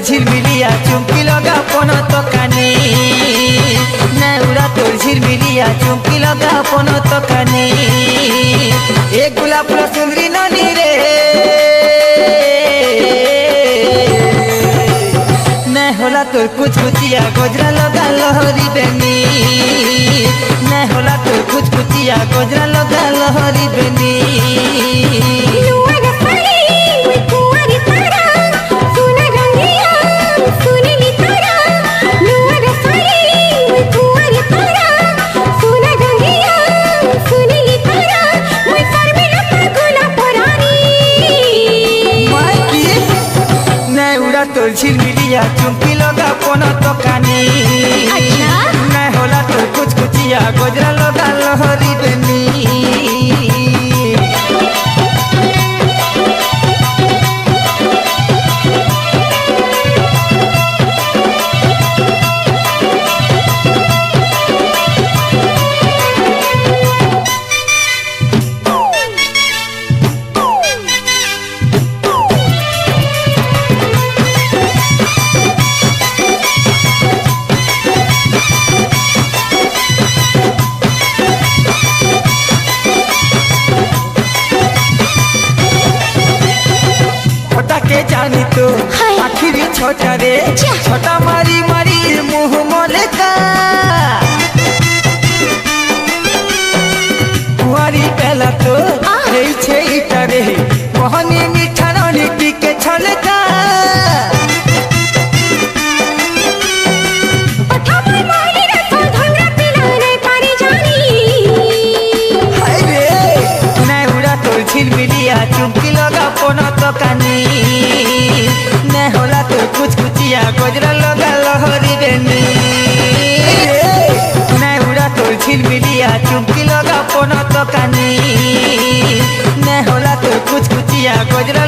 झिलमिलिया चुमकी लगा पोनो तो कानी नौरा तोर झिलमिलिया चुमकी लगा पोनो तो कानी एक गुलाब फूल सुंदरी ननी रे न होला तोर कुछ कुचिया गोजरा लगा लहरी बेनी न होला तोर कुछ कुचिया गोजरा लगा लहरी बेनी तोर झिलमिलिया चुमकी लगा पोनो तो कानी न होला तोर कुछ कुचिया गोजरा लगा लहरी बेनी जानी तो आखिरी छोटा रे छोटा मारी मारी मुँह मोले का कुआरी पहला तो रही छे इटा रे मोहनी मीठा नौनी पी के छोले का झिलमिलिया चुमकी लगा पोनो तो कानी न होला तो कुछ कुचिया गोजरा लगा लहरी बेनी न उड़ा तो झिलमिलिया चुमकी लगा पोनो तो कानी न होला तो कुछ कुचिया गोजरा